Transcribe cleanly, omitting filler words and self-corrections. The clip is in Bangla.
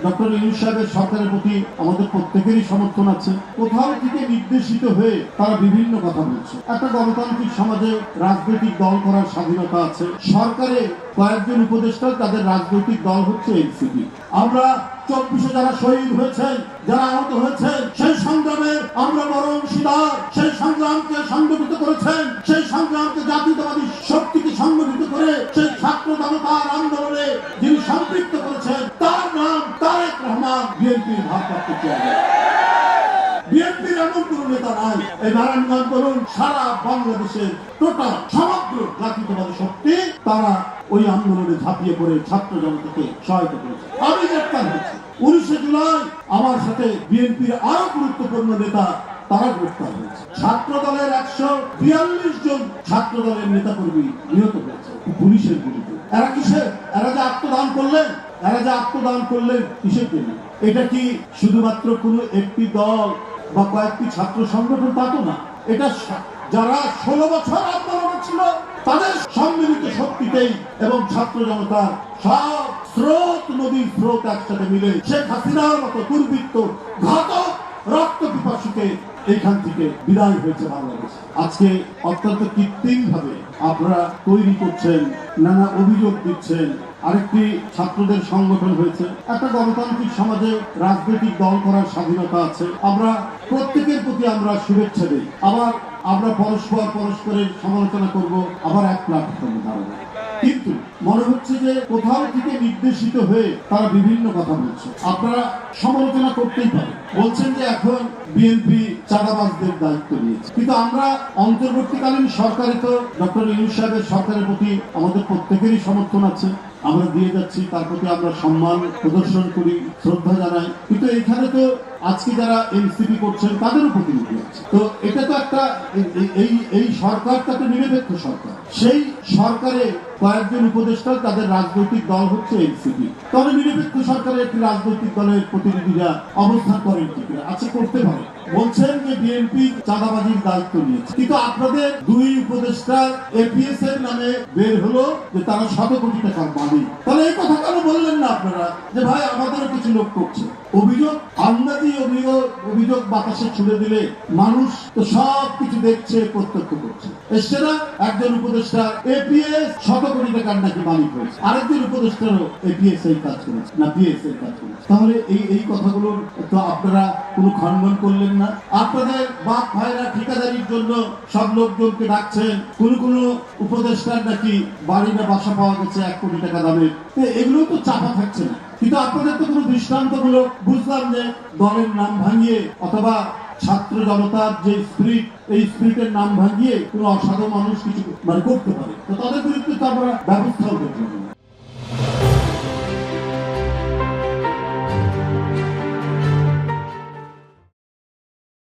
ডক্টর ইউনূস সাহেবের সরকারের প্রতি আমাদের প্রত্যেকেরই সমর্থন আছে। কোথাও থেকে নির্দেশিত হয়ে তারা বিভিন্ন কথা বলছে। একটা গণতান্ত্রিক সমাজে রাজনৈতিক দল করার স্বাধীনতা আছে। সরকারে কয়েকজন উপদেষ্টা, তাদের রাজনৈতিক দল হচ্ছে এনসিপি। আমরা 24-এ যারা শহীদ হয়েছেন, যারা আহত হয়েছেন, সেই সংগ্রামে আমরা বড় অংশীদার। সেই সংগ্রামকে সংগঠিত করেছেন, সেই সংগ্রামকে জাতীয়তাবাদী শক্তিকে সংগঠিত করে সেই ছাত্র জনতার আন্দোলনে যিনি সম্পৃক্ত করেছেন, তার নাম তারেক রহমান, বিএনপির ভারপ্রাপ্ত চেয়ারম্যান। বিএনপির এমন কোন নেতা নাই। এই নারায়ণগঞ্জ বলুন, সারা বাংলাদেশের টোটাল সমগ্র জাতীয়তাবাদী শক্তি তারা ওই আন্দোলনে ঝাঁপিয়ে পড়ে ছাত্র জনতাকে সহায়তা করেছে। আমি গ্রেপ্তার হয়েছি 19 জুলাই। আমার সাথে বিএনপির আরো গুরুত্বপূর্ণ নেতা তারা গ্রেপ্তার হয়েছে। ছাত্র দলের 142 জন ছাত্র দলের নেতা কর্মী নিহত হয়েছে পুলিশের গুলিতে। এরা যে আত্মদান করলেন কিসের জন্য? এটা কি শুধুমাত্র কোনো একটি দল বা কয়েকটি ছাত্র সংগঠন? তা তো না। এটা যারা 16 বছর আন্দোলনে ছিল তাদের সম্মিলিত শক্তিতেই এবং ছাত্র জনতার সব স্রোত, নদীর স্রোত একসাথে মিলে শেখ হাসিনার মতো দুর্বৃত্ত, ঘাতক, রক্ত পিপাসুকে এইখান থেকে বিদায় হয়েছে বাংলাদেশ। আজকে অত্যন্ত কৃত্রিম ভাবে আপনারা তৈরি করছেন, নানা অভিযোগ দিচ্ছেন। আরেকটি ছাত্রদের সংগঠন হয়েছে। একটা গণতান্ত্রিক সমাজে রাজনৈতিক দল করার স্বাধীনতা আছে। আমরা প্রত্যেকের প্রতি আমরা শুভেচ্ছা দিই। আবার আমরা পরস্পরের সমালোচনা করব, আবার এক প্ল্যাটফর্মে দাঁড়াবো। কিন্তু মনে হচ্ছে যে কোথাও থেকে নির্দেশিত হয়ে তারা বিভিন্ন কথা বলছে। আপনারা সমালোচনা করতেই পারেন, বলছেন যে এখন বিএনপি চাঁদাবাজদের দায়িত্ব নিয়েছে। কিন্তু আমরা অন্তর্বর্তীকালীন সরকারে তো ডক্টর ইউনূস সাহেবের সরকারের প্রতি আমাদের প্রত্যেকেরই সমর্থন আছে। আমরা দিয়ে যাচ্ছি, তার প্রতি আমরা সম্মান প্রদর্শন করি, শ্রদ্ধা জানাই। কিন্তু এখানে তো আজকে যারা এনসিপি করছেন তাদেরও প্রতিনিধি আছে। তো এটা তো একটা এই সরকারটা তো নিরপেক্ষ সরকার। সেই সরকারে কয়েকজন উপদেষ্টা, তাদের রাজনৈতিক দল হচ্ছে এনসিপি। তবে নিরপেক্ষ সরকারের একটি রাজনৈতিক দলের প্রতিনিধিরা অবস্থান করেন কি? আচ্ছা, করতে পারে। বলছেন যে বিএনপি চাঁদাবাজির দায়িত্ব নিয়েছে, কিন্তু আপনাদের দুই উপদেষ্টা এপিএস এর নামে বের হলো যে তারা 100 কোটি টাকার মালিক। তাহলে এই কথা কেন বললেন না আপনারা যে ভাই আমাদেরও কিছু লোক করছে? অভিযোগ বাতাসে ছুড়ে দিলে মানুষ তো সব কিছু দেখছে, প্রত্যক্ষ করছে। এসছে না? একজন উপদেষ্টা এপিএস 100 কোটি টাকার নাকি মালিক হয়েছে, আরেকজন উপদেষ্টারও এপিএস এই কাজ করেছে না পিএস এই কাজ করেছে। তাহলে এই কথাগুলোর তো আপনারা কোনো খণ্ডন করলেন না। আপনাদের বাপ ভাইরা ঠিকাদারির জন্য সব লোকজনকে ডাকছেন। কোন উপদেষ্টার নাকি বাড়ি না বাসা পাওয়া গেছে 1 কোটি টাকা দামের। এগুলো তো চাপা থাকছে না। কিন্তু আপনাদের তো কোনো দৃষ্টান্তগুলো বুঝলাম যে দলের নাম ভাঙিয়ে অথবা ছাত্র জনতার যে স্পিরিট, এই স্পিরিটের নাম ভাঙিয়ে কোনো অসাধু মানুষ কিছু করতে পারে, তো তাদের বিরুদ্ধে তো আমরা ব্যবস্থাও করতে পারি।